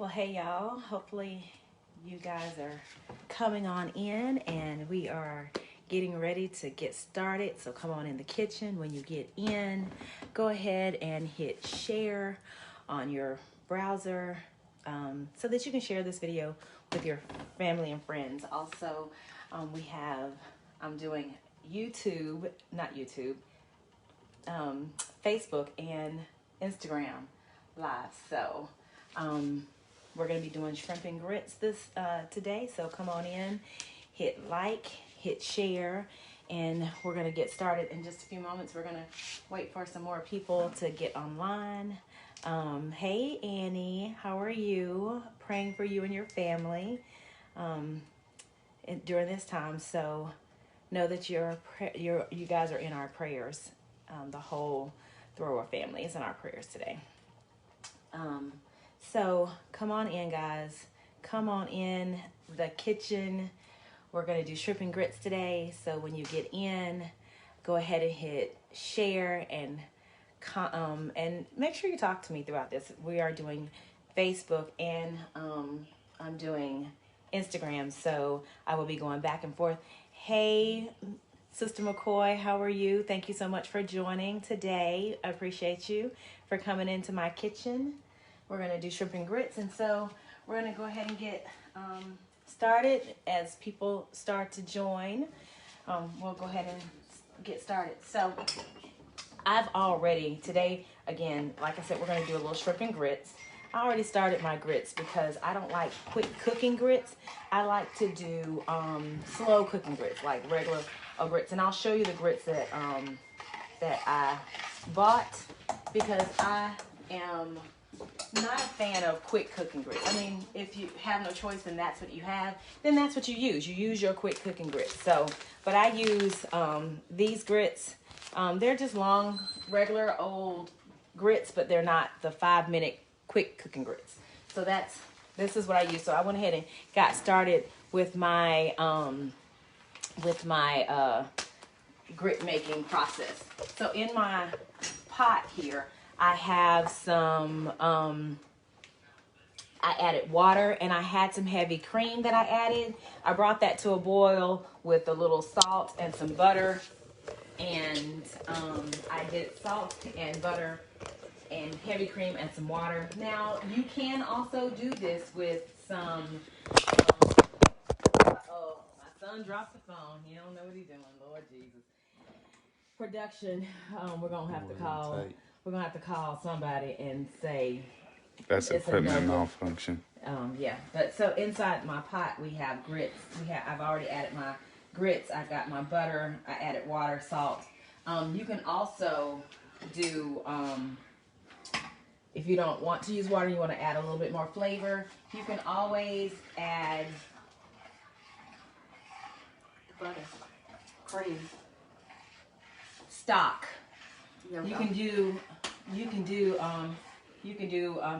Well, hey y'all. Hopefully you guys are coming on in and we are getting ready to get started. So come on in the kitchen. When you get in, go ahead and hit share on your browser so that you can share this video with your family and friends. Also, I'm doing YouTube, not YouTube, Facebook and Instagram live. So we're going to be doing shrimp and grits today. So come on in, hit like, hit share, and we're going to get started in just a few moments. We're going to wait for some more people to get online. Hey Annie, how are you? Praying for you and your family during this time. So know that you guys are in our prayers. The whole Thrower family is in our prayers today. So come on in, guys. Come on in the kitchen. We're going to do shrimp and grits today. So when you get in, go ahead and hit share and make sure you talk to me throughout this. We are doing Facebook and I'm doing Instagram. So I will be going back and forth. Hey, Sister McCoy, how are you? Thank you so much for joining today. I appreciate you for coming into my kitchen. We're going to do shrimp and grits, and so we're going to go ahead and get started. As people start to join, we'll go ahead and get started. So I've already, today, again, like I said, we're going to do a little shrimp and grits. I already started my grits because I don't like quick cooking grits. I like to do slow cooking grits, like regular grits. And I'll show you the grits that I bought because I am not a fan of quick cooking grits. I mean, if you have no choice, then that's what you have. Then that's what you use. You use your quick cooking grits. So, but I use these grits. They're just long, regular old grits, but they're not the 5-minute quick cooking grits. So this is what I use. So I went ahead and got started with my grit making process. So in my pot here, I have some, I added water and I had some heavy cream that I added. I brought that to a boil with a little salt and some butter. And I did salt and butter and heavy cream and some water. Now, you can also do this with some, uh-oh, my son dropped the phone. He don't know what he's doing, Lord Jesus. Production, we're gonna have to call somebody and say that's equipment malfunction. Yeah, but so inside my pot we have grits. I've already added my grits. I've got my butter. I added water, salt. You can also do if you don't want to use water, you want to add a little bit more flavor. You can always add butter, cream, stock. You can do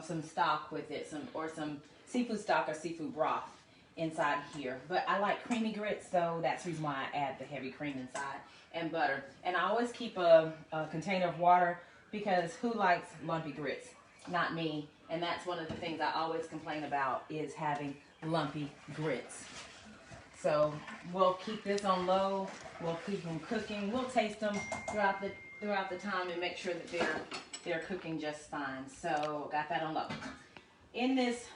some stock with it, some seafood stock or seafood broth inside here. But I like creamy grits, so that's the reason why I add the heavy cream inside and butter. And I always keep a container of water because who likes lumpy grits? Not me. And that's one of the things I always complain about is having lumpy grits. So we'll keep this on low. We'll keep them cooking. We'll taste them throughout the time and make sure that they're cooking just fine. So got that on low. In this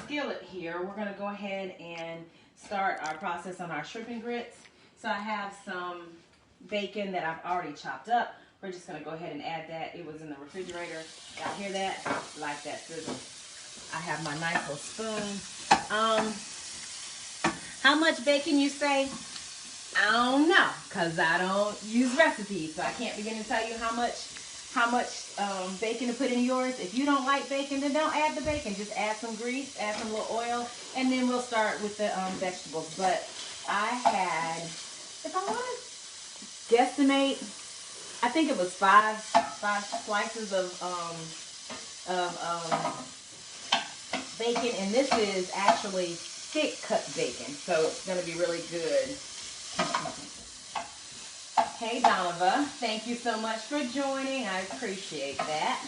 skillet here, we're going to go ahead and start our process on our shrimp and grits. So I have some bacon that I've already chopped up. We're just going to go ahead and add that. It was in the refrigerator. Y'all hear that? Like that sizzle. I have my nice little spoon. How much bacon you say? I don't know, because I don't use recipes, so I can't begin to tell you how much bacon to put in yours. If you don't like bacon, then don't add the bacon. Just add some grease, add some little oil, and then we'll start with the vegetables. But I had, if I want to guesstimate, I think it was five slices of bacon, and this is actually thick cut bacon, so it's going to be really good. Hey Donovan, thank you so much for joining. I appreciate that.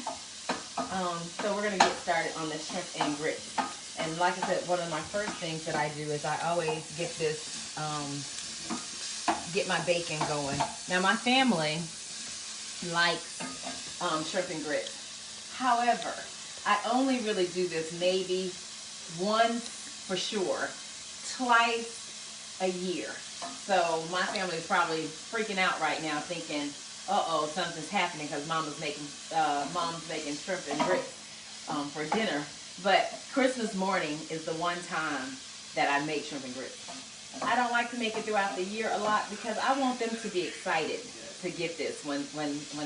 So we're gonna get started on the shrimp and grits. And like I said, one of my first things that I do is I always get this, get my bacon going. Now my family likes shrimp and grits. However, I only really do this maybe once for sure, twice a year. So my family is probably freaking out right now, thinking, "Uh-oh, something's happening because mom's making shrimp and grits for dinner." But Christmas morning is the one time that I make shrimp and grits. I don't like to make it throughout the year a lot because I want them to be excited to get this when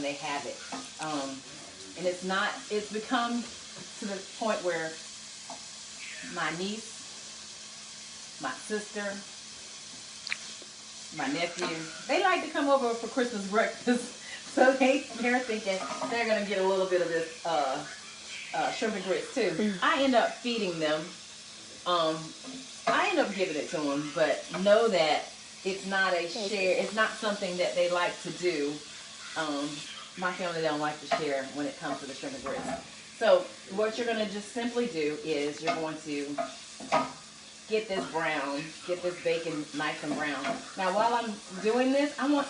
they have it. And it's become to the point where my niece, my sister, my nephew, they like to come over for Christmas breakfast. So they're thinking they're going to get a little bit of this shrimp and grits too. I end up feeding them. I end up giving it to them, but know that it's not a share. It's not something that they like to do. My family don't like to share when it comes to the shrimp and grits. So what you're going to just simply do is you're going to get this bacon nice and brown. Now while I'm doing this, I want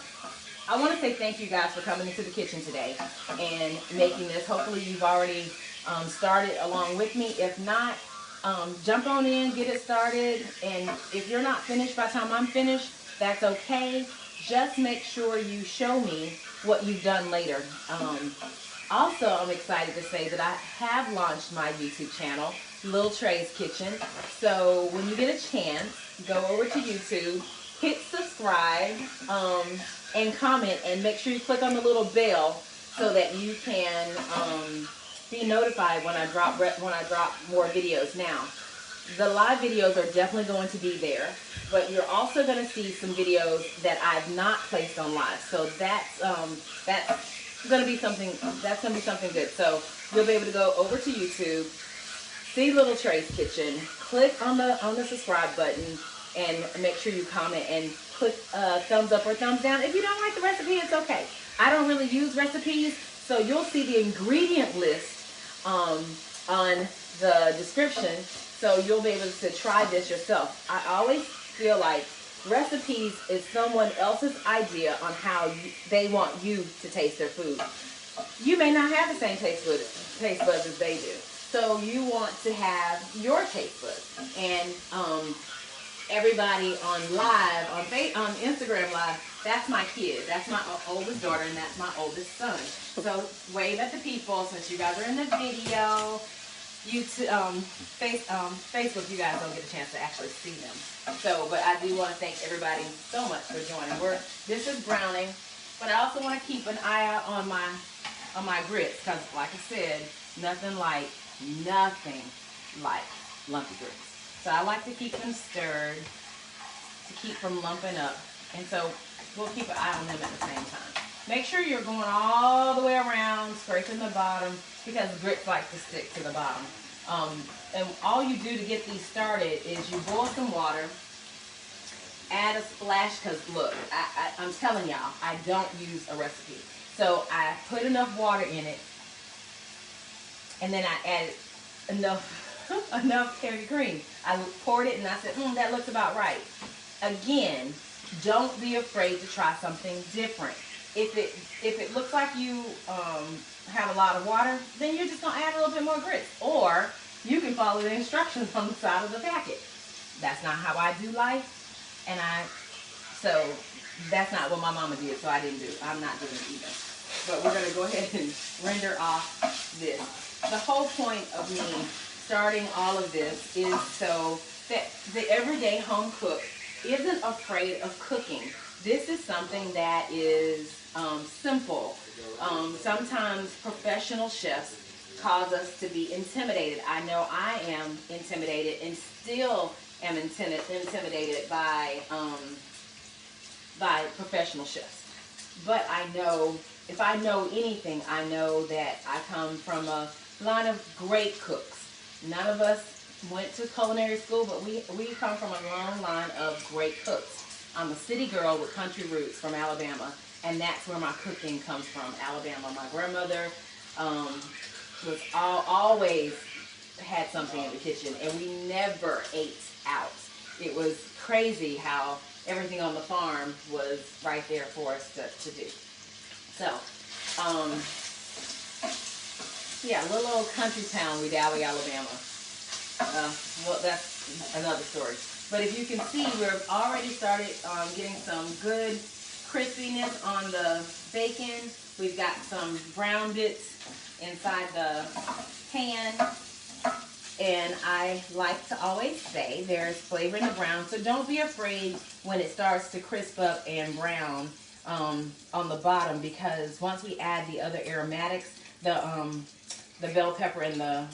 to say thank you guys for coming into the kitchen today and making this. Hopefully you've already started along with me. If not, jump on in, get it started. And if you're not finished by the time I'm finished, that's okay. Just make sure you show me what you've done later. Also, I'm excited to say that I have launched my YouTube channel, Lil Trey's Kitchen. So when you get a chance, go over to YouTube, hit subscribe, and comment, and make sure you click on the little bell so that you can be notified when I drop more videos. Now, the live videos are definitely going to be there, but you're also going to see some videos that I've not placed on live. So that's going to be something good. So you'll be able to go over to YouTube, see Little Trey's Kitchen, click on the subscribe button, and make sure you comment and click thumbs up or thumbs down. If you don't like the recipe, it's okay. I don't really use recipes, so you'll see the ingredient list on the description, so you'll be able to try this yourself. I always feel like recipes is someone else's idea on how they want you to taste their food. You may not have the same taste buds as they do, so you want to have your taste buds. And everybody on live, on Instagram live, that's my kid. That's my oldest daughter, and that's my oldest son. So wave at the people since you guys are in the video. Facebook, you guys don't get a chance to actually see them. So, but I do want to thank everybody so much for joining. This is browning, but I also want to keep an eye out on my grits, because like I said, nothing like lumpy grits. So I like to keep them stirred to keep from lumping up. And so we'll keep an eye on them at the same time. Make sure you're going all the way around, scraping the bottom, because grits like to stick to the bottom. And all you do to get these started is you boil some water, add a splash, because look, I'm telling y'all, I don't use a recipe. So I put enough water in it, and then I added enough heavy cream. I poured it and I said, that looks about right. Again, don't be afraid to try something different. If it looks like you have a lot of water, then you're just gonna add a little bit more grits. Or you can follow the instructions on the side of the packet. That's not how I do life, so that's not what my mama did, so I'm not doing it either. But we're gonna go ahead and render off this. The whole point of me starting all of this is so that the everyday home cook isn't afraid of cooking. This is something that is simple. Sometimes professional chefs cause us to be intimidated. I know I am intimidated and still am intimidated by professional chefs. But I know, if I know anything, I know that I come from a line of great cooks. None of us went to culinary school, but we come from a long line of great cooks. I'm a city girl with country roots from Alabama, and that's where my cooking comes from, Alabama. My grandmother was always had something in the kitchen, and we never ate out. It was crazy how everything on the farm was right there for us to do. So, yeah, little old country town, Wedowee, Alabama. Well, that's another story. But if you can see, we've already started getting some good crispiness on the bacon. We've got some brown bits inside the pan. And I like to always say there's flavor in the brown. So don't be afraid when it starts to crisp up and brown on the bottom, because once we add the other aromatics, the bell pepper and the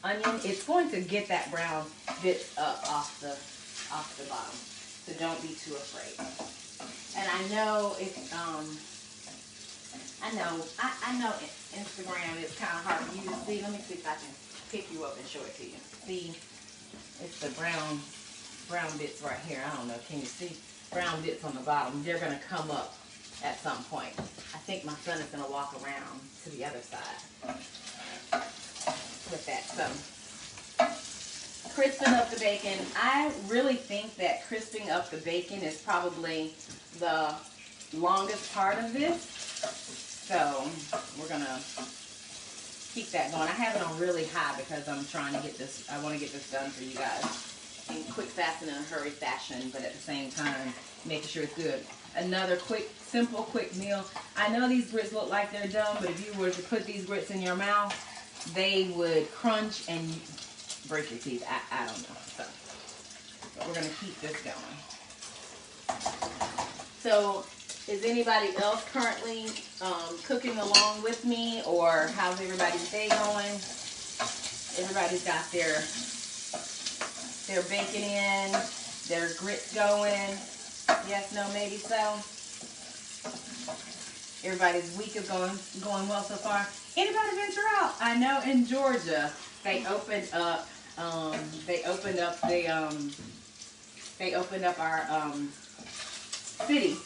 onion, it's going to get that brown bit up off the bottom. So don't be too afraid. And I know I know Instagram is kind of hard for you to see. Let me see if I can pick you up and show it to you. See, it's the brown bits right here. I don't know, can you see? Brown bits on the bottom. They're gonna come up at some point. I think my son is gonna walk around to the other side with that. So, crisping up the bacon. I really think that crisping up the bacon is probably the longest part of this. So, we're gonna keep that going. I have it on really high because I'm trying to get this, I want to get this done for you guys in quick, fast, and in a hurry fashion, but at the same time, making sure it's good. Another simple, quick meal. I know these grits look like they're dumb, but if you were to put these grits in your mouth, they would crunch and break your teeth. I don't know. So, but we're going to keep this going. So, is anybody else currently cooking along with me, or how's everybody's day going? Everybody's got their bacon in, their grits going. Yes, no, maybe so. Everybody's week is going well so far. Anybody venture out? I know in Georgia they opened up our city.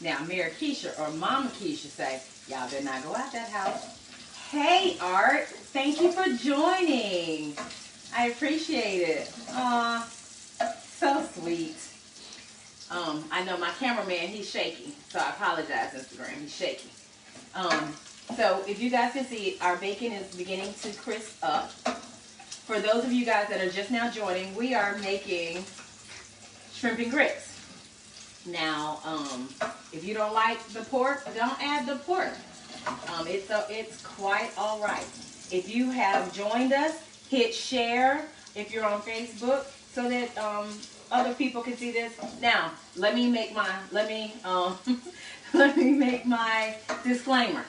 Now, Mayor Keisha, or Mama Keisha, say, y'all better not go out that house. Hey, Art, thank you for joining. I appreciate it. Aw, so sweet. I know my cameraman, he's shaky, so I apologize, Instagram, he's shaky. So if you guys can see, our bacon is beginning to crisp up. For those of you guys that are just now joining, we are making shrimp and grits. Now, if you don't like the pork, don't add the pork. It's quite all right. If you have joined us, hit share if you're on Facebook so that other people can see this. Now, let me make my let me make my disclaimer.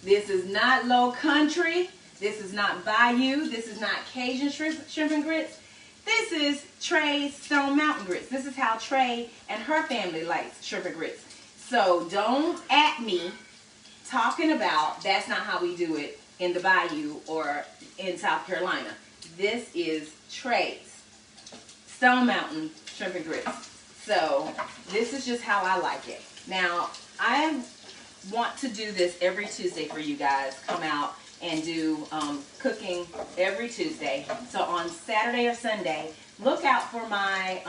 This is not Low Country. This is not Bayou. This is not Cajun shrimp and grits. This is Trey's Stone Mountain grits. This is how Trey and her family likes shrimp and grits. So don't at me talking about that's not how we do it in the Bayou or in South Carolina. This is Trey's Stone Mountain shrimp and grits. So this is just how I like it. Now, I want to do this every Tuesday for you guys. Come out and do cooking every Tuesday. So on Saturday or Sunday, look out for my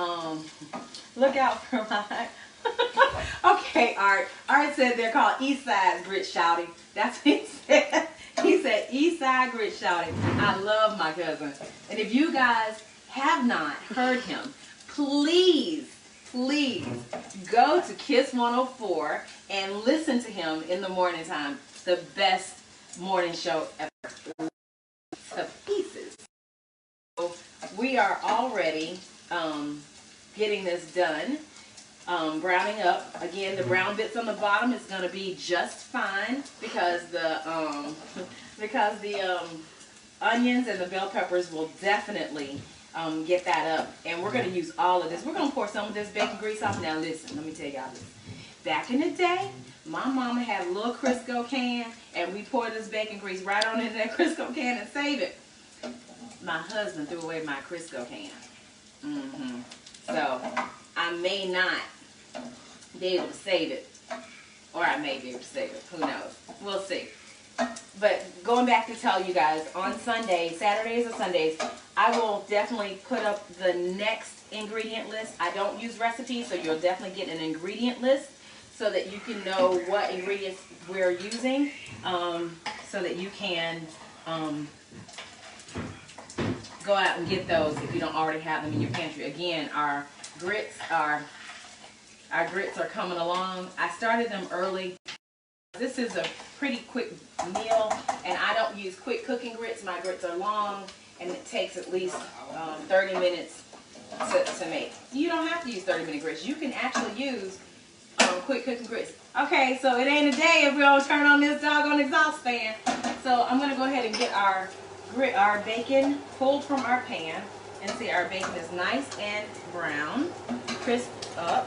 okay, Art said they're called East Side Grit Shouting. That's what he said. He said East Side Grit Shouting. I love my cousin. And if you guys have not heard him, please go to Kiss 104 and listen to him in the morning time. The best morning show ever. To pieces. So we are already getting this done. Browning up. Again, the brown bits on the bottom is going to be just fine because the onions and the bell peppers will definitely get that up. And we're going to use all of this. We're going to pour some of this bacon grease off. Now listen, let me tell y'all this. Back in the day, my mama had a little Crisco can, and we poured this bacon grease right on into that Crisco can and save it. My husband threw away my Crisco can. So I may not be able to save it, or I may be able to save it. Who knows? We'll see. But going back to tell you guys, on Sundays, Saturdays or Sundays, I will definitely put up the next ingredient list. I don't use recipes, so you'll definitely get an ingredient list so that you can know what ingredients we're using, so that you can go out and get those if you don't already have them in your pantry. Again, our grits are coming along. I started them early. This is a pretty quick meal, and I don't use quick cooking grits. My grits are long, and it takes at least 30 minutes to make. You don't have to use 30-minute grits. You can actually use quick cooking grits. Okay, so it ain't a day if we don't turn on this doggone exhaust fan. So I'm gonna go ahead and get our bacon pulled from our pan, and see our bacon is nice and brown, crisp up.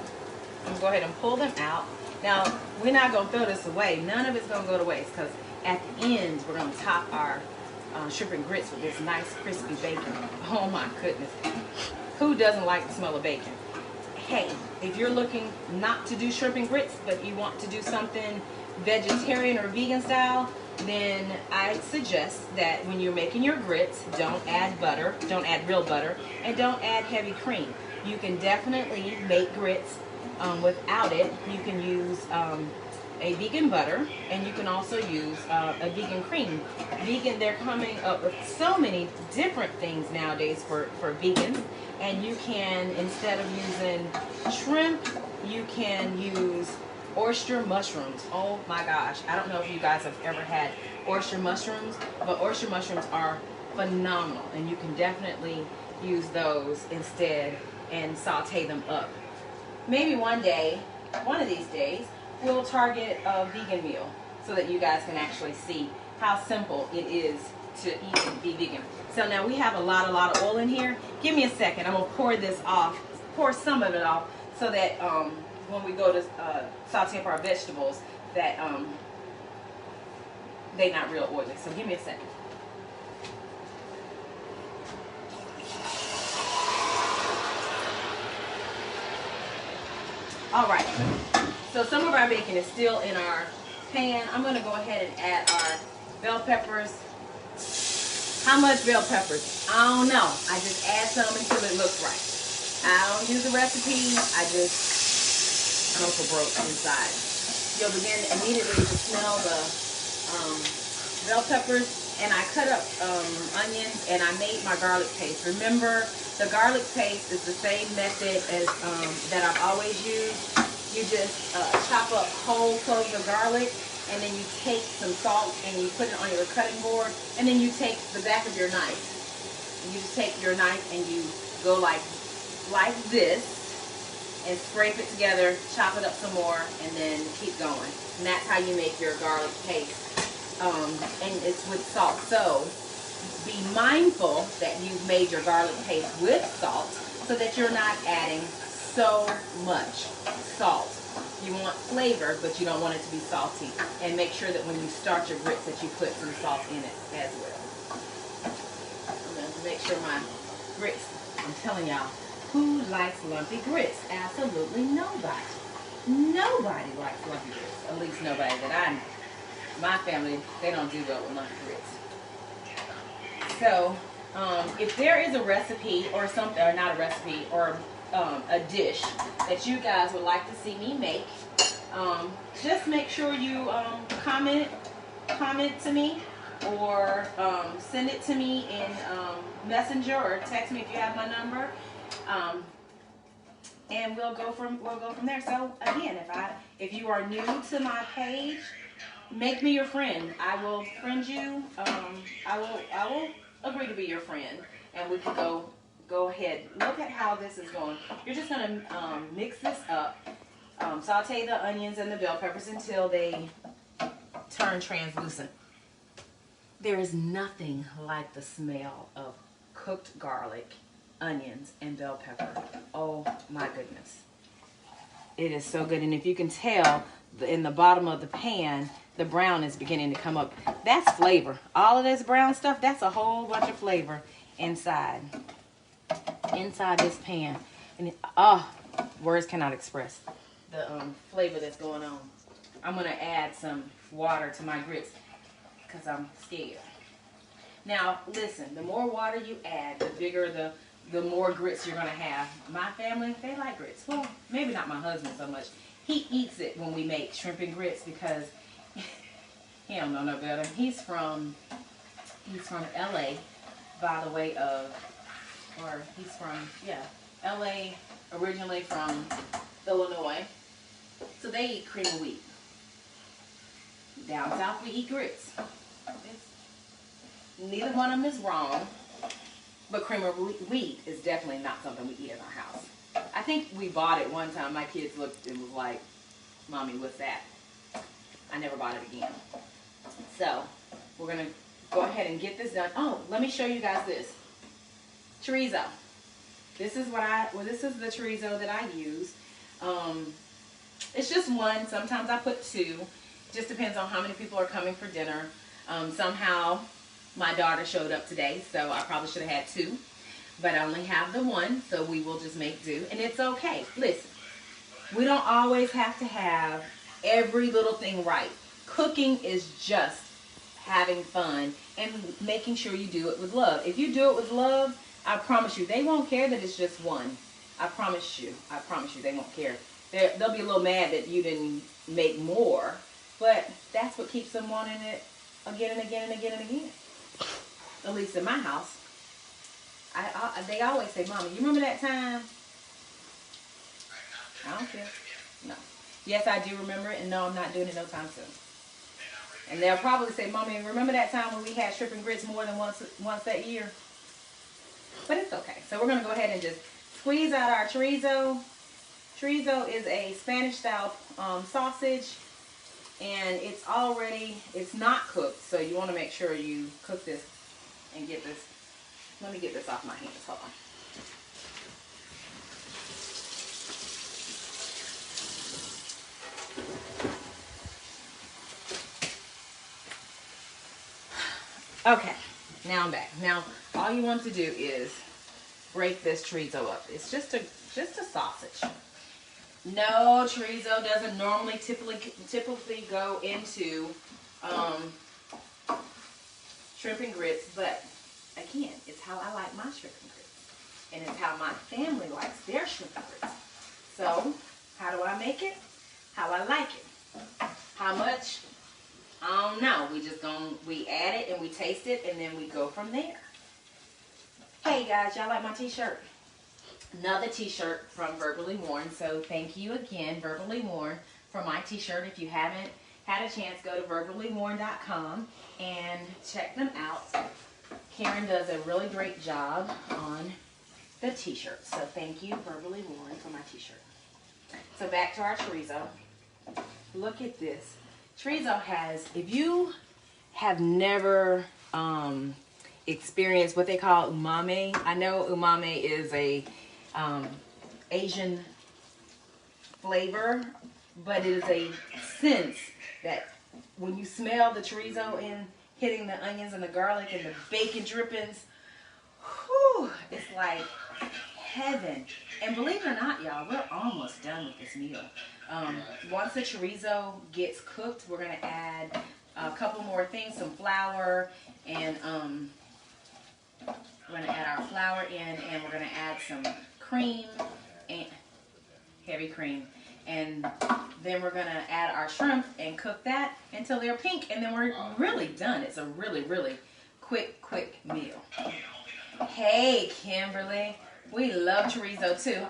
I'm gonna go ahead and pull them out. Now, we're not going to throw this away. None of it's going to go to waste, because at the ends, we're going to top our shrimp and grits with this nice crispy bacon. Oh my goodness. Who doesn't like the smell of bacon? Hey, if you're looking not to do shrimp and grits, but you want to do something vegetarian or vegan style, then I suggest that when you're making your grits, don't add butter, don't add real butter, and don't add heavy cream. You can definitely make grits without it. You can use a vegan butter, and you can also use a vegan cream. Vegan, they're coming up with so many different things nowadays for vegans, and you can, instead of using shrimp, you can use oyster mushrooms. Oh my gosh, I don't know if you guys have ever had oyster mushrooms, but oyster mushrooms are phenomenal, and you can definitely use those instead and saute them up. Maybe one day, one of these days, we'll target a vegan meal so that you guys can actually see how simple it is to eat and be vegan. So now we have a lot of oil in here. Give me a second. I'm going to pour this off, pour some of it off, so that when we go to saute up our vegetables, that they're not real oily. So give me a second. All right, so some of our bacon is still in our pan. I'm going to go ahead and add our bell peppers. How much bell peppers? I don't know. I just add some until it looks right. I don't use a recipe. I just go for broke inside. You'll begin immediately to smell the bell peppers. And I cut up onions, and I made my garlic paste. Remember, the garlic paste is the same method as that I've always used. You just chop up whole cloves of garlic, and then you take some salt and you put it on your cutting board, and then you take the back of your knife. And you just take your knife and you go like this, and scrape it together, chop it up some more, and then keep going. And that's how you make your garlic paste. And it's with salt. So be mindful that you've made your garlic paste with salt, so that you're not adding so much salt. You want flavor, but you don't want it to be salty. And make sure that when you start your grits that you put some salt in it as well. I'm going to make sure my grits, I'm telling y'all, who likes lumpy grits? Absolutely nobody. Nobody likes lumpy grits. At least nobody that I know. My family, they don't do well with lumpy grits. So, if there is a recipe or something, or not a recipe, or a dish that you guys would like to see me make, just make sure you comment to me, or send it to me in Messenger, or text me if you have my number, and we'll go from there. So again, if you are new to my page, make me your friend. I will friend you. I will agree to be your friend, and we can go ahead. Look at how this is going. You're just gonna mix this up, saute the onions and the bell peppers until they turn translucent. There is nothing like the smell of cooked garlic, onions, and bell pepper. Oh my goodness, it is so good. And if you can tell, in the bottom of the pan, the brown is beginning to come up. That's flavor. All of this brown stuff, that's a whole bunch of flavor inside this pan. And words cannot express the flavor that's going on. I'm going to add some water to my grits, because I'm scared. Now, listen, the more water you add, the bigger the more grits you're going to have. My family, they like grits. Well, maybe not my husband so much. He eats it when we make shrimp and grits because he don't know no better. He's from LA, by the way of, or he's from, yeah, LA, originally from Illinois. So they eat cream of wheat. Down south we eat grits. Neither one of them is wrong, but cream of wheat is definitely not something we eat in our house. I think we bought it one time. My kids looked and was like, Mommy, what's that? I never bought it again. So we're going to go ahead and get this done. Oh, let me show you guys this. Chorizo. This is this is the chorizo that I use. It's just one. Sometimes I put two. Just depends on how many people are coming for dinner. Somehow my daughter showed up today, so I probably should have had two. But I only have the one, so we will just make do. And it's okay. Listen, we don't always have to have every little thing right. Cooking is just having fun and making sure you do it with love. If you do it with love, I promise you, they won't care that it's just one. I promise you, they won't care. They'll be a little mad that you didn't make more, but that's what keeps them wanting it again and again and again and again. At least in my house. They always say, Mommy, you remember that time? I don't care. No. Yes, I do remember it, and no, I'm not doing it no time soon. And they'll probably say, Mommy, remember that time when we had shrimp and grits more than once that year? But it's okay. So we're going to go ahead and just squeeze out our chorizo. Chorizo is a Spanish-style sausage, and it's not cooked, so you want to make sure you cook this and get this. Let me get this off my hands. Hold on. Okay, now I'm back. Now, all you want to do is break this chorizo up. It's just a sausage. No, chorizo doesn't normally typically go into shrimp and grits, but again, it's how I like my shrimp and grits, and it's how my family likes their shrimp and grits. So, how do I make it? How I like it. How much? I don't know. We add it and we taste it, and then we go from there. Hey guys, y'all like my t-shirt? Another t-shirt from Verbally Worn. So thank you again, Verbally Worn, for my t-shirt. If you haven't had a chance, go to verballyworn.com and check them out. Karen does a really great job on the t-shirt. So thank you, Verbally Worn, for my t-shirt. So back to our chorizo. Look at this. Chorizo has, if you have never experienced what they call umami, I know umami is a Asian flavor, but it is a sense that when you smell the chorizo in hitting the onions and the garlic and the bacon drippings, whew, it's like heaven. And believe it or not, y'all, we're almost done with this meal. Once the chorizo gets cooked, we're going to add a couple more things, some flour, and we're going to add our flour in, and we're going to add some cream, and heavy cream, and then we're going to add our shrimp and cook that until they're pink, and then we're really done. It's a really, really quick meal. Hey, Kimberly. We love chorizo too.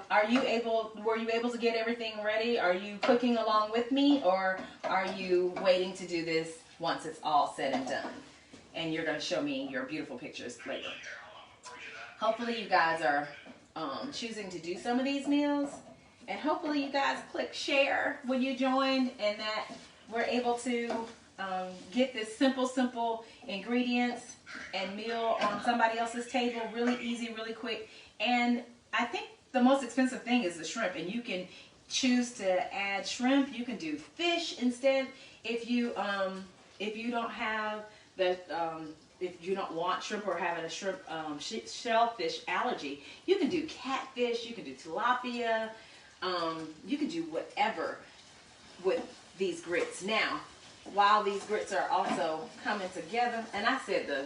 Were you able to get everything ready? Are you cooking along with me, or are you waiting to do this once it's all said and done? And you're going to show me your beautiful pictures later. Hopefully you guys are choosing to do some of these meals, and hopefully you guys click share when you joined, and that we're able to get this simple ingredients and meal on somebody else's table really easy, really quick. And I think the most expensive thing is the shrimp, and you can choose to add shrimp. You can do fish instead if you don't have the if you don't want shrimp or having a shrimp shellfish allergy. You can do catfish. You can do tilapia. You can do whatever with these grits. Now, while these grits are also coming together, and I said the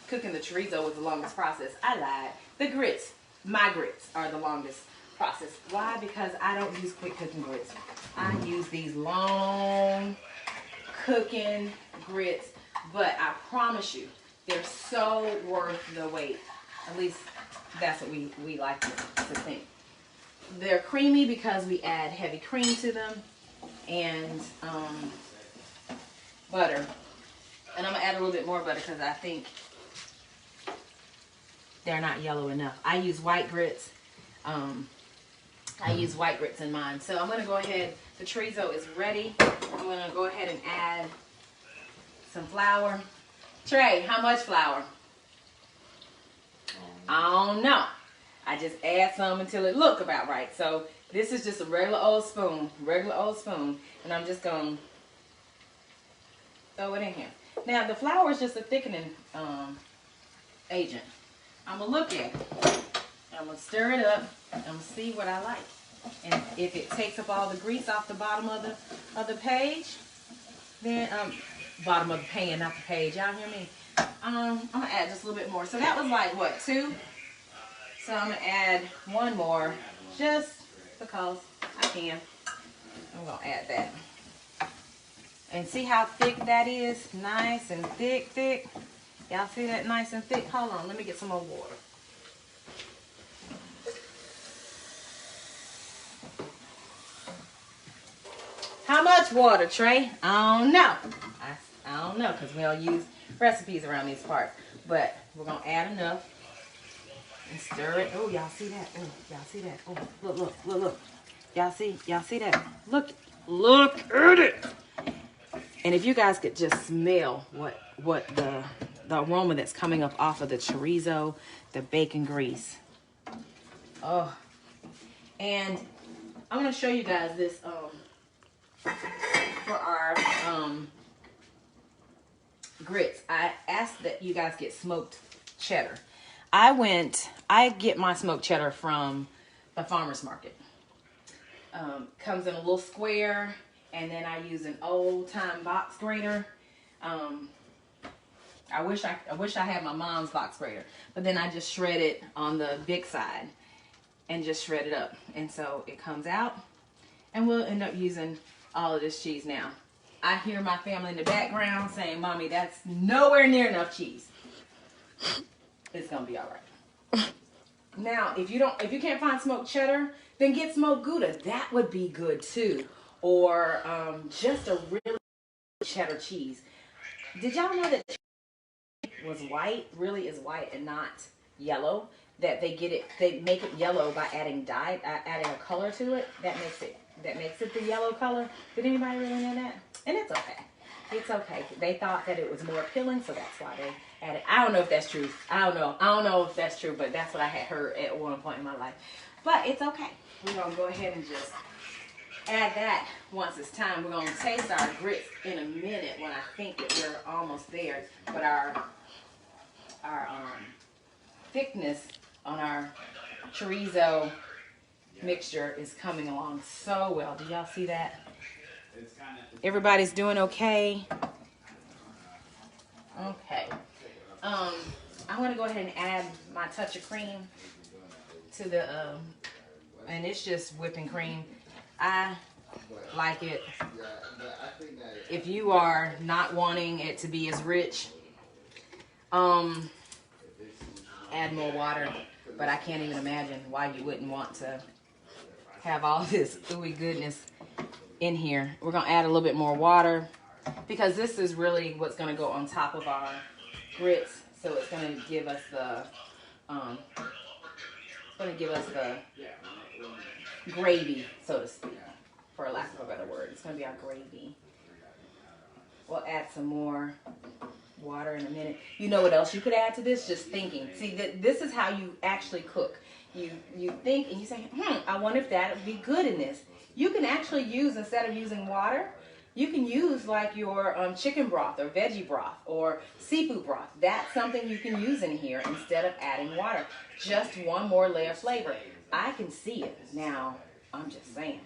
cooking the chorizo was the longest process. I lied. The grits, my grits, are the longest process. Why? Because I don't use quick cooking grits. I use these long cooking grits, but I promise you, they're so worth the wait. At least that's what we like to think. They're creamy because we add heavy cream to them and butter. And I'm gonna add a little bit more butter because I think they're not yellow enough. I use white grits. I use white grits in mine. So I'm gonna go ahead, the chorizo is ready. I'm gonna go ahead and add some flour. Trey, how much flour? I don't know. I just add some until it look about right. So this is just a regular old spoon, and I'm just gonna throw it in here. Now the flour is just a thickening agent. I'm gonna look at it. I'm gonna stir it up. I'm gonna see what I like, and if it takes up all the grease off the bottom of the page, then bottom of the pan, not the page. Y'all hear me? I'm gonna add just a little bit more. So that was like what, 2? So I'm gonna add 1 more, just because I can. I'm gonna add that. And see how thick that is? Nice and thick. Y'all see that nice and thick? Hold on, let me get some more water. How much water, Trey? I don't know. I don't know, because we don't use recipes around these parts. But we're gonna add enough and stir it. Oh, y'all see that? Oh, y'all see that? Oh, look. Y'all see that? Look at it. And if you guys could just smell what the aroma that's coming up off of the chorizo, the bacon grease. Oh. And I'm gonna show you guys this for our grits. I asked that you guys get smoked cheddar. I get my smoked cheddar from the farmer's market. Comes in a little square, and then I use an old time box grater. I wish I had my mom's box grater, but then I just shred it on the big side and just shred it up, and so it comes out, and we'll end up using all of this cheese now. I hear my family in the background saying, "Mommy, that's nowhere near enough cheese." It's gonna be all right. Now, if you can't find smoked cheddar, then get smoked Gouda. That would be good too. Or just a really cheddar cheese. Did y'all know that was white, really is white and not yellow? That they make it yellow by adding dye, adding a color to it. That makes it the yellow color. Did anybody really know that? And it's okay. It's okay. They thought that it was more appealing, so that's why they added. I don't know if that's true. I don't know if that's true, but that's what I had heard at one point in my life. But it's okay. We're gonna go ahead and just add that once it's time. We're gonna taste our grits in a minute when I think that we're almost there. But our thickness on our chorizo mixture is coming along so well. Do y'all see that? Everybody's doing okay? Okay. I'm going to go ahead and add my touch of cream to the, and it's just whipping cream. I like it. If you are not wanting it to be as rich, add more water. But I can't even imagine why you wouldn't want to have all this ooey goodness in here. We're going to add a little bit more water because this is really what's going to go on top of our grits. So it's going to give us the gravy, so to speak, for lack of a better word. It's going to be our gravy. We'll add some more water in a minute. You know what else you could add to this? Just thinking. See, this is how you actually cook. You think and you say, I wonder if that would be good in this. You can actually use, instead of using water, you can use like your chicken broth or veggie broth or seafood broth. That's something you can use in here instead of adding water. Just one more layer of flavor. I can see it. Now, I'm just saying,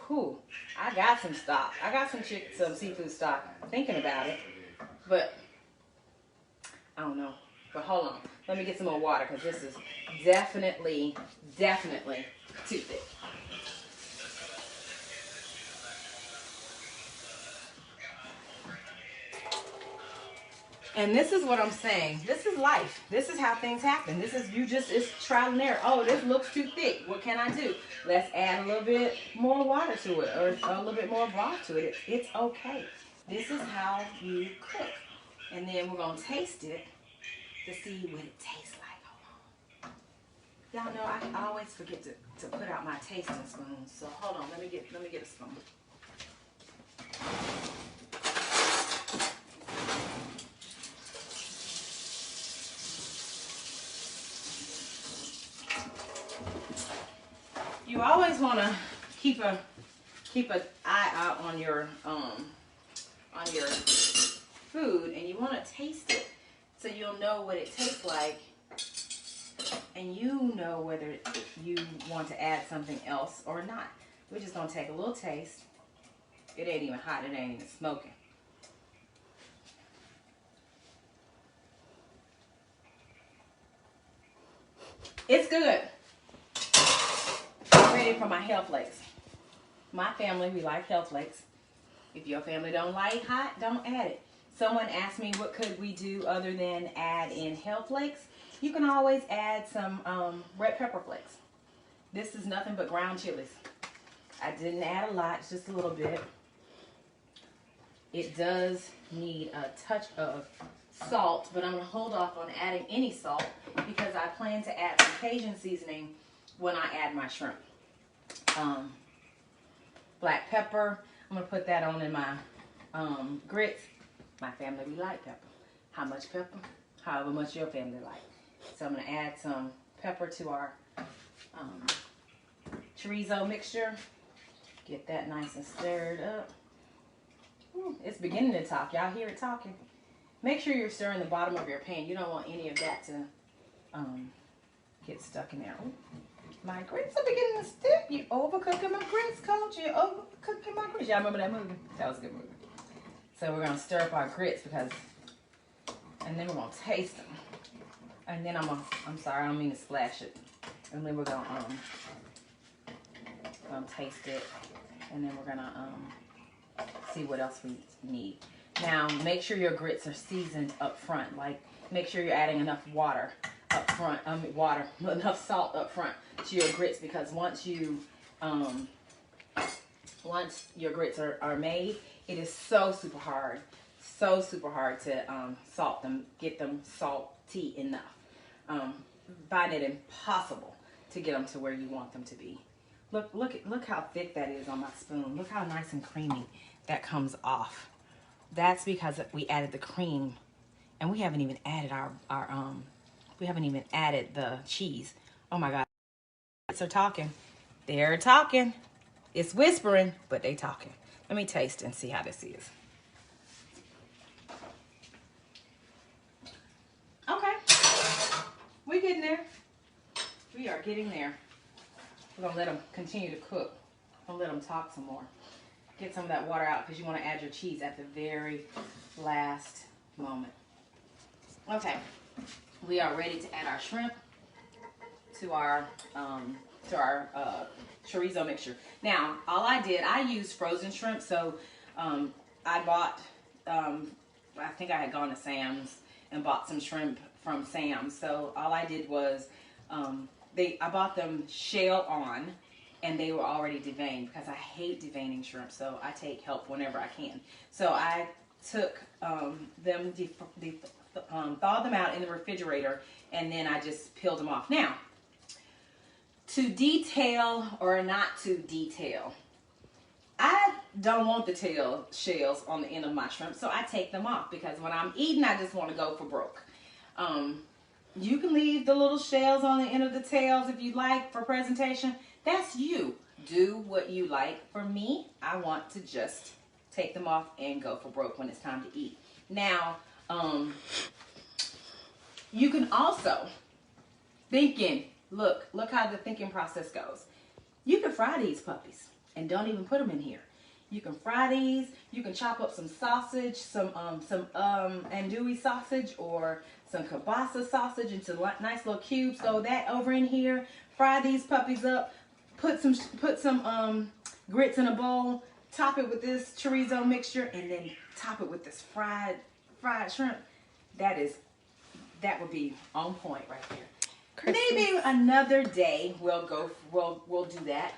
Whew, I got some stock. I got some seafood stock. Thinking about it, but I don't know. But hold on, let me get some more water because this is definitely too thick. And this is what I'm saying. This is life. This is how things happen. This is, it's trial and error. Oh, this looks too thick. What can I do? Let's add a little bit more water to it, or a little bit more broth to it. It's okay. This is how you cook. And then we're going to taste it to see what it tastes like. Hold on. Y'all know I always forget to put out my tasting spoons. So hold on. Let me get a spoon. You always want to keep an eye out on your food, and you want to taste it so you'll know what it tastes like, and you know whether you want to add something else or not. We're just gonna take a little taste. It ain't even hot. It ain't even smoking. It's good. Ready for my health flakes. My family, we like health flakes. If your family don't like hot, don't add it. Someone asked me what could we do other than add in health flakes. You can always add some red pepper flakes. This is nothing but ground chilies. I didn't add a lot, just a little bit. It does need a touch of salt, but I'm gonna hold off on adding any salt because I plan to add some Cajun seasoning when I add my shrimp. Black pepper, I'm gonna put that on in my grits. My family, we like pepper. How much pepper? However much your family like. So I'm gonna add some pepper to our chorizo mixture. Get that nice and stirred up. Ooh, it's beginning to talk. Y'all hear it talking? Make sure you're stirring the bottom of your pan. You don't want any of that to get stuck in there. Ooh. My grits are beginning to stick. You overcooking my grits, coach. You're overcooking my grits. Y'all remember that movie? That was a good movie. So we're gonna stir up our grits and then we're gonna taste them. And then I'm sorry, I don't mean to splash it. And then we're gonna taste it. And then we're gonna see what else we need. Now, make sure your grits are seasoned up front. Like, make sure you're adding enough water up front. Enough salt up front to your grits, because once your grits are made, it is so super hard to salt them, get them salty enough. Find it impossible to get them to where you want them to be. Look how thick that is on my spoon. Look how nice and creamy that comes off. That's because we added the cream, and we haven't even added we haven't even added the cheese. Oh my God, they're talking. They're talking. It's whispering, but they talking. Let me taste and see how this is. Okay, we're getting there. We are getting there. We're gonna let them continue to cook. I'm gonna let them talk some more. Get some of that water out because you want to add your cheese at the very last moment. Okay, we are ready to add our shrimp to our chorizo mixture. Now, all I did, I used frozen shrimp, so I bought, I think I had gone to Sam's and bought some shrimp from Sam's. So all I did was, I bought them shell on, and they were already deveined because I hate deveining shrimp, so I take help whenever I can. So I took them, thawed them out in the refrigerator, and then I just peeled them off. Now, to detail or not to detail, I don't want the shells on the end of my shrimp, so I take them off because when I'm eating, I just want to go for broke. You can leave the little shells on the end of the tails if you like for presentation. That's you. Do what you like. For me, I want to just take them off and go for broke when it's time to eat. Now, you can also look how the thinking process goes. You can fry these puppies. and don't even put them in here. You can fry these. You can chop up some sausage, some andouille sausage or some kielbasa sausage into nice little cubes. Throw that over in here. Fry these puppies up. Put some grits in a bowl. Top it with this chorizo mixture, and then top it with this fried shrimp. That would be on point right there. Christmas. Maybe another day we'll do that.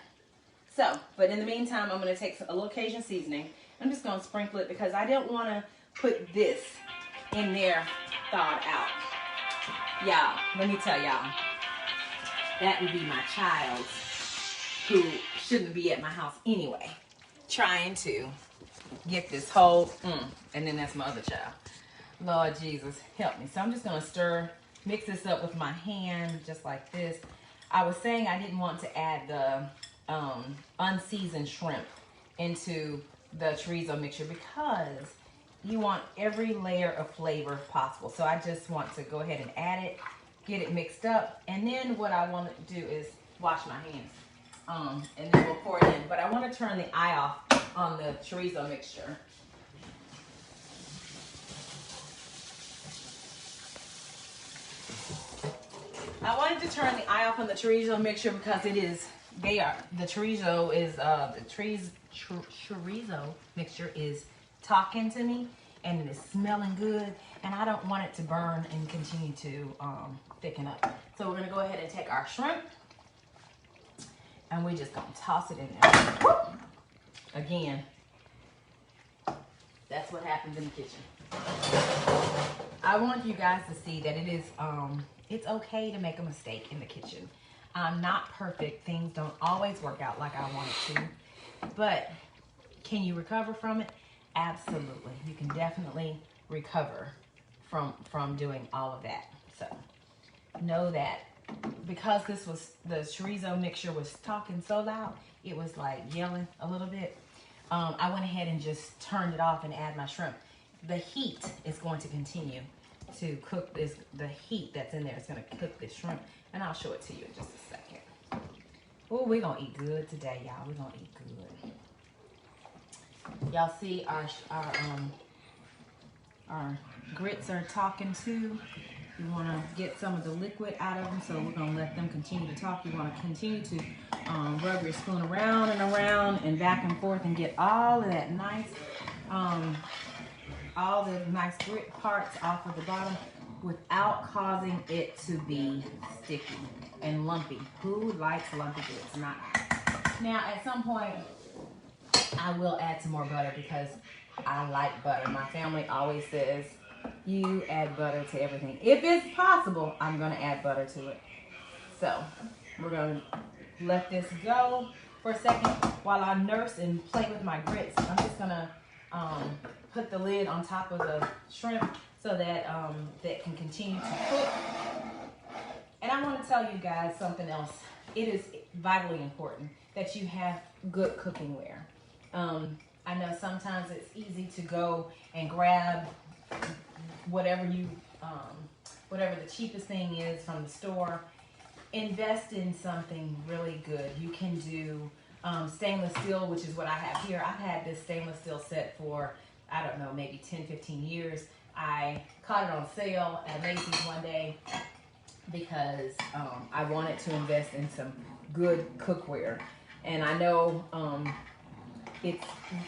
So, but in the meantime, I'm going to take a little Cajun seasoning. I'm just going to sprinkle it because I don't want to put this in there thawed out. Y'all, let me tell y'all, that would be my child who shouldn't be at my house anyway, trying to get this whole, and then that's my other child. Lord Jesus, help me. So I'm just going to mix this up with my hand just like this. I was saying I didn't want to add the unseasoned shrimp into the chorizo mixture because you want every layer of flavor possible. So I just want to go ahead and add it, get it mixed up, and then what I want to do is wash my hands, and then we'll pour it in. But I want to turn the eye off on the chorizo mixture. I wanted to turn the eye off on the chorizo mixture because the chorizo mixture is talking to me and it is smelling good, and I don't want it to burn and continue to thicken up. So we're gonna go ahead and take our shrimp and we're just gonna toss it in there. Woo! Again, that's what happens in the kitchen. I want you guys to see that it is it's okay to make a mistake in the kitchen. I'm not perfect. Things don't always work out like I want it to. But can you recover from it? Absolutely. You can definitely recover from doing all of that. So know that because the chorizo mixture was talking so loud, it was like yelling a little bit. I went ahead and just turned it off and add my shrimp. The heat is going to continue to cook this. The heat that's in there is going to cook this shrimp, and I'll show it to you in just a second. Oh, we're going to eat good today, y'all. We're going to eat good. Y'all see our grits are talking too. You want to get some of the liquid out of them, so we're going to let them continue to talk. You want to continue to rub your spoon around and around and back and forth and get all of that nice, all the nice grit parts off of the bottom without causing it to be sticky and lumpy. Who likes lumpy grits? Not I. Now, at some point, I will add some more butter because I like butter. My family always says, you add butter to everything. If it's possible, I'm going to add butter to it. So, we're going to let this go for a second while I nurse and play with my grits. I'm just going to put the lid on top of the shrimp so that that can continue to cook. And I want to tell you guys something else. It is vitally important that you have good cooking ware. I know sometimes it's easy to go and grab whatever the cheapest thing is from the store. Invest in something really good. You can do stainless steel, which is what I have here. I've had this stainless steel set for, I don't know, maybe 10, 15 years. I caught it on sale at Macy's one day because I wanted to invest in some good cookware. And I know it's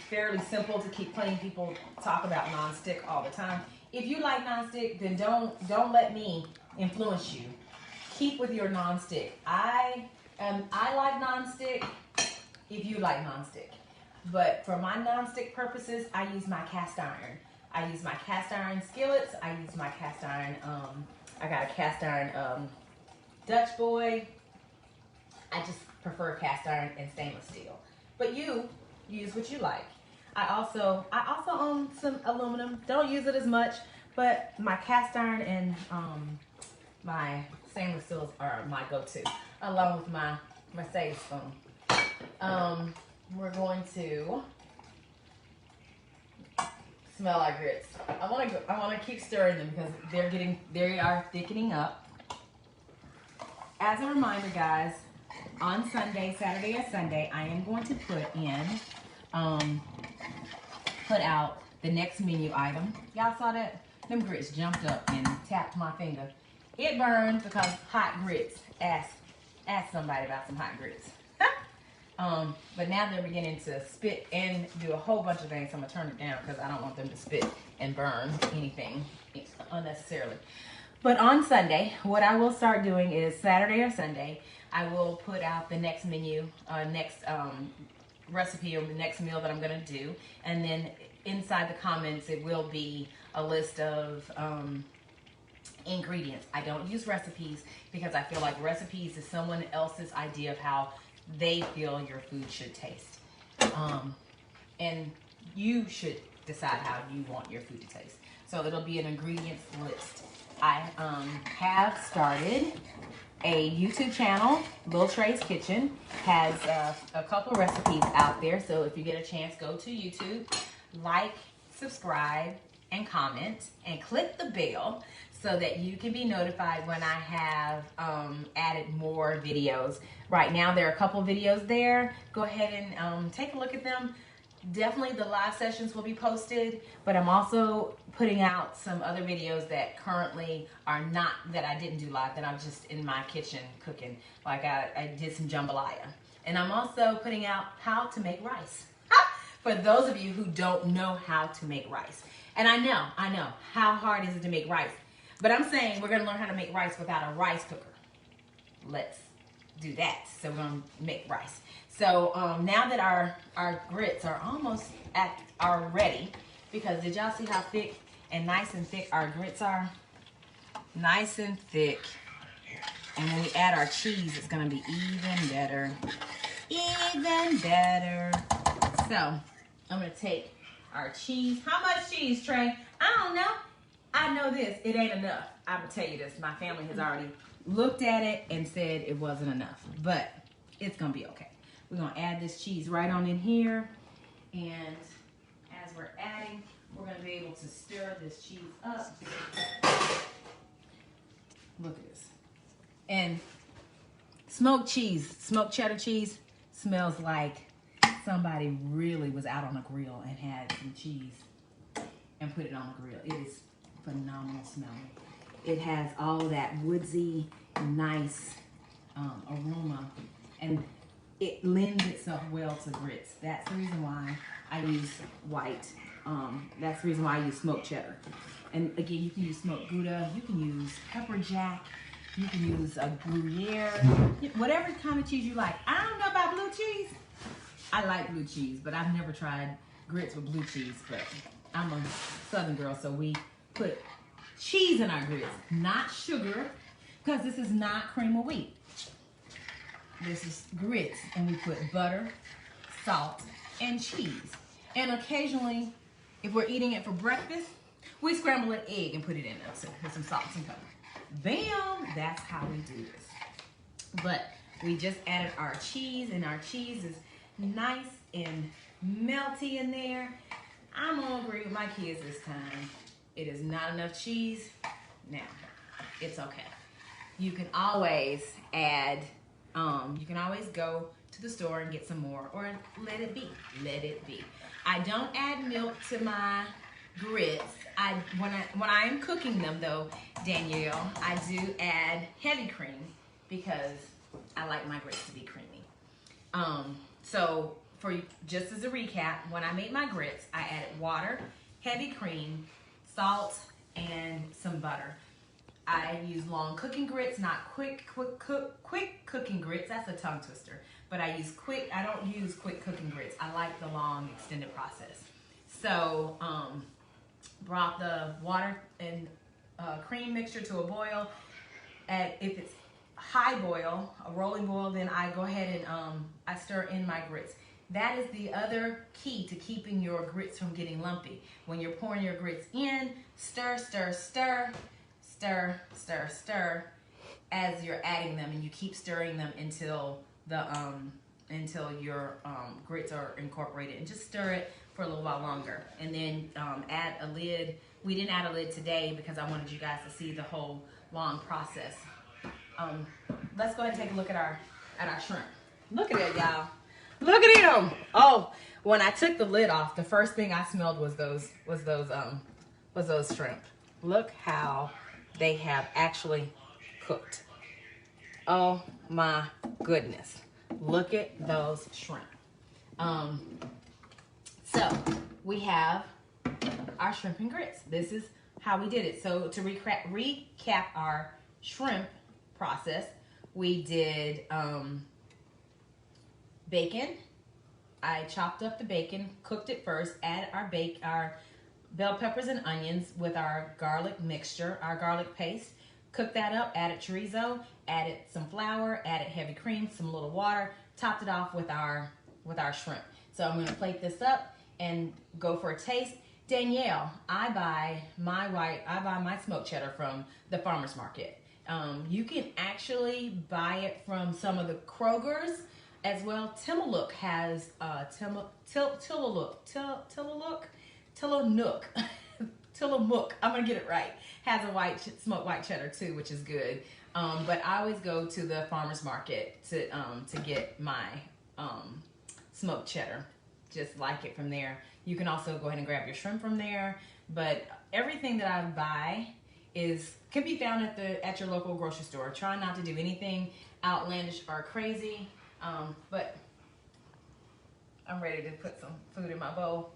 fairly simple to keep clean. People talk about nonstick all the time. If you like nonstick, then don't let me influence you. Keep with your nonstick. I like nonstick if you like nonstick. But for my nonstick purposes, I use my cast iron. I use my cast iron skillets. I use my cast iron, I got a cast iron Dutch boy. I just prefer cast iron and stainless steel. But you use what you like. I also own some aluminum. Don't use it as much, but my cast iron and my stainless steels are my go-to, along with my Mercedes spoon. We're going to smell our grits. I want to keep stirring them because they are thickening up. As a reminder, guys, on Sunday, Saturday or Sunday, I am going to put out the next menu item. Y'all saw that? Them grits jumped up and tapped my finger. It burned because hot grits. Ask somebody about some hot grits. But now they're beginning to spit and do a whole bunch of things. So I'm gonna turn it down because I don't want them to spit and burn anything unnecessarily. But on Sunday, what I will start doing is Saturday or Sunday, I will put out the next menu, next recipe or the next meal that I'm gonna do. And then inside the comments, it will be a list of ingredients. I don't use recipes because I feel like recipes is someone else's idea of how they feel your food should taste. And you should decide how you want your food to taste. So it'll be an ingredients list. I have started a YouTube channel. Lil Trey's Kitchen has a couple recipes out there. So if you get a chance, go to YouTube, like, subscribe, and comment, and click the bell so that you can be notified when I have added more videos. Right now, there are a couple videos there. Go ahead and take a look at them. Definitely the live sessions will be posted, but I'm also putting out some other videos that currently are not, that I didn't do live, that I'm just in my kitchen cooking. Like I did some jambalaya. And I'm also putting out how to make rice. For those of you who don't know how to make rice. And I know, how hard is it to make rice? But I'm saying we're gonna learn how to make rice without a rice cooker. Let's do that. So we're gonna make rice. So now that our grits are almost are ready, because did y'all see how thick and nice and thick our grits are? Nice and thick. And when we add our cheese, it's gonna be even better. Even better. So I'm gonna take our cheese. How much cheese, Trey? I don't know. I know this, it ain't enough. I'm gonna tell you this, my family has already looked at it and said it wasn't enough, but it's gonna be okay. We're gonna add this cheese right on in here, and as we're adding, we're gonna be able to stir this cheese up. Look at this. And smoked cheese, smoked cheddar cheese, smells like somebody really was out on a grill and had some cheese and put it on the grill. It is phenomenal smelling. It has all that woodsy, nice aroma, and it lends itself well to grits. That's the reason why I use white. That's the reason why I use smoked cheddar. And again, you can use smoked Gouda, you can use pepper jack, you can use a Gruyere, whatever kind of cheese you like. I don't know about blue cheese. I like blue cheese, but I've never tried grits with blue cheese. But I'm a Southern girl, so we put cheese in our grits, not sugar, because this is not cream of wheat. This is grits, and we put butter, salt, and cheese. And occasionally, if we're eating it for breakfast, we scramble an egg and put it in there with some salt and pepper. Bam! That's how we do this. But we just added our cheese, and our cheese is nice and melty in there. I'm gonna agree with my kids this time. It is not enough cheese. Now, it's okay. You can always add, you can always go to the store and get some more, or let it be. Let it be. I don't add milk to my grits. When I am cooking them though, Danielle, I do add heavy cream because I like my grits to be creamy. So just as a recap, when I made my grits, I added water, heavy cream, salt, and some butter. I use long cooking grits, not quick cooking grits. That's a tongue twister. But I don't use quick cooking grits. I like the long extended process. So brought the water and cream mixture to a boil. If it's high boil, a rolling boil, then I go ahead and I stir in my grits. That is the other key to keeping your grits from getting lumpy. When you're pouring your grits in, stir, stir, stir, stir, stir, stir as you're adding them, and you keep stirring them until your grits are incorporated, and just stir it for a little while longer. And then add a lid. We didn't add a lid today because I wanted you guys to see the whole long process. Let's go ahead and take a look at our at our shrimp. Look at it, y'all. Look at him. Oh, when I took the lid off, the first thing I smelled was those shrimp. Look how they have actually cooked. Oh my goodness. Look at those shrimp. So we have our shrimp and grits. This is how we did it. So to recap our shrimp process, we did bacon. I chopped up the bacon, cooked it first, added our bell peppers and onions with our garlic mixture, our garlic paste. Cooked that up, added chorizo, added some flour, added heavy cream, some little water, topped it off with our shrimp. So I'm gonna plate this up and go for a taste. Danielle, I buy my smoked cheddar from the farmer's market. You can actually buy it from some of the Krogers as well. Tillamook has Tillamook, I'm gonna get it right, has a smoked white cheddar too, which is good. But I always go to the farmer's market to get my smoked cheddar. Just like it from there. You can also go ahead and grab your shrimp from there. But everything that I buy can be found at your local grocery store. Try not to do anything outlandish or crazy. But I'm ready to put some food in my bowl.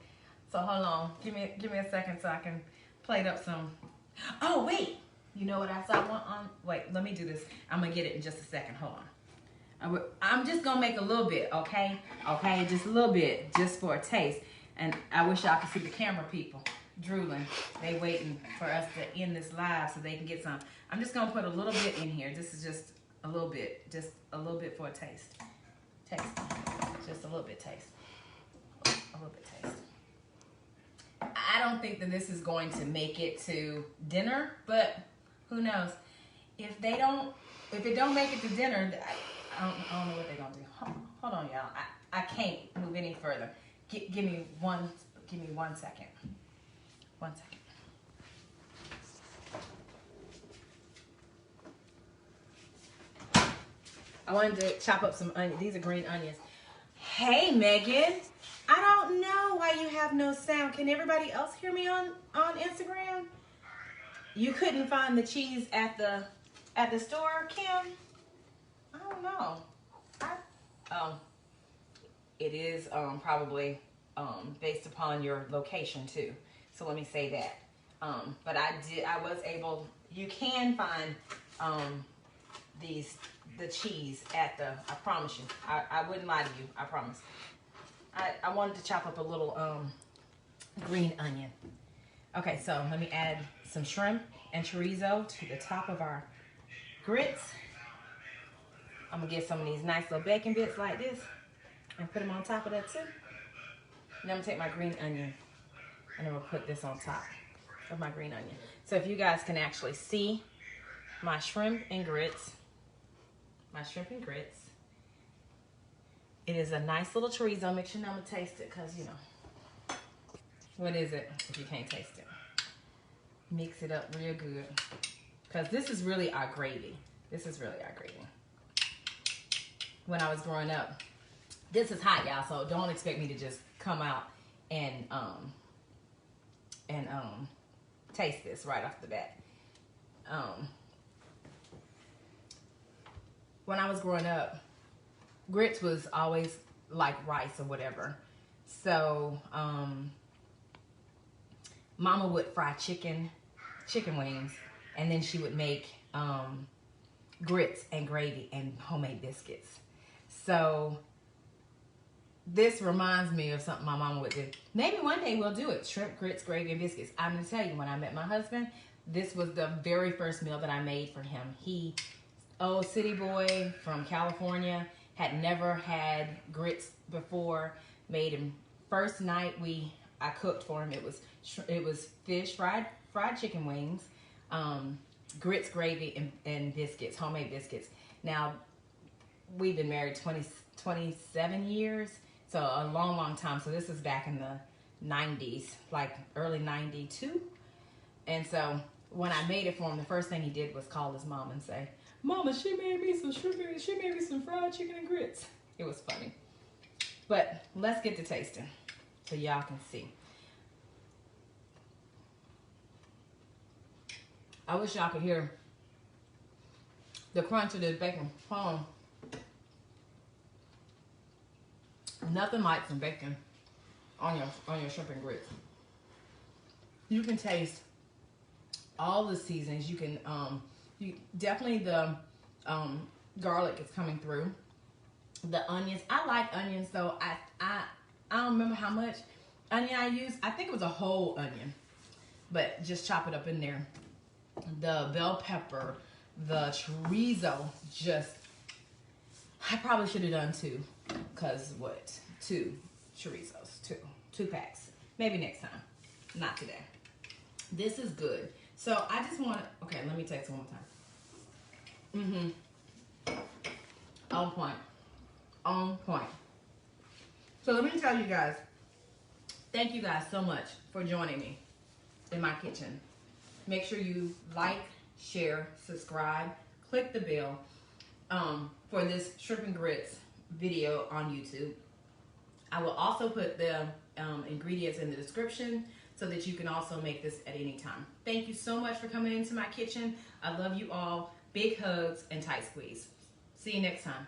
So hold on, give me a second so I can plate up some. Oh wait, you know what I saw one on? Wait, let me do this. I'm gonna get it in just a second. Hold on. I'm just gonna make a little bit, okay? Okay, just a little bit, just for a taste. And I wish y'all could see the camera people drooling. They waiting for us to end this live so they can get some. I'm just gonna put a little bit in here. This is just a little bit for a taste. Just a little bit taste. A little bit taste. I don't think that this is going to make it to dinner, but who knows? If it don't make it to dinner, I don't know what they're gonna do. Hold on, y'all. I can't move any further. Give me one second. 1 second. I wanted to chop up some onions. These are green onions. Hey, Megan. I don't know why you have no sound. Can everybody else hear me on Instagram? You couldn't find the cheese at the store, Kim? I don't know. It is probably based upon your location too. So let me say that. But I was able. You can find the cheese at the. I promise you. I wouldn't lie to you. I promise. I wanted to chop up a little green onion. Okay, so let me add some shrimp and chorizo to the top of our grits. I'm gonna get some of these nice little bacon bits like this and put them on top of that too. And I'm gonna take my green onion and I'm gonna put this on top of my green onion. So if you guys can actually see my shrimp and grits, it is a nice little chorizo mixture. Now I'm gonna taste it because, you know, what is it if you can't taste it? Mix it up real good because this is really our gravy. When I was growing up, this is hot, y'all, so don't expect me to just come out and taste this right off the bat. When I was growing up, grits was always like rice or whatever. So Mama would fry chicken wings, and then she would make grits and gravy and homemade biscuits. So this reminds me of something my mama would do. Maybe one day we'll do it. Shrimp, grits, gravy, and biscuits. I'm going to tell you, when I met my husband, this was the very first meal that I made for him. He, city boy from California, had never had grits before. Made him first night I cooked for him. It was fish, fried chicken wings, grits, gravy, and biscuits, homemade biscuits. Now, we've been married 27 years, so a long time. So this is back in the 90s, like early 92. And so when I made it for him, the first thing he did was call his mom and say, Mama, she made me some fried chicken and grits. It was funny. But let's get to tasting so y'all can see. I wish y'all could hear the crunch of this bacon. Hold on. Nothing like some bacon on your shrimp and grits. You can taste all the seasons. You can you definitely the garlic is coming through. The onions. I like onions, so I don't remember how much onion I used. I think it was a whole onion, but just chop it up in there. The bell pepper, the chorizo, just, I probably should have done two, because what? 2 chorizos, two packs. Maybe next time, not today. This is good. So I just want to, okay, let me taste one more time. On point. On point. So let me tell you guys, thank you guys so much for joining me in my kitchen. Make sure you like, share, subscribe, click the bell for this shrimp and grits video on YouTube. I will also put the ingredients in the description so that you can also make this at any time. Thank you so much for coming into my kitchen. I love you all. Big hugs and tight squeeze. See you next time.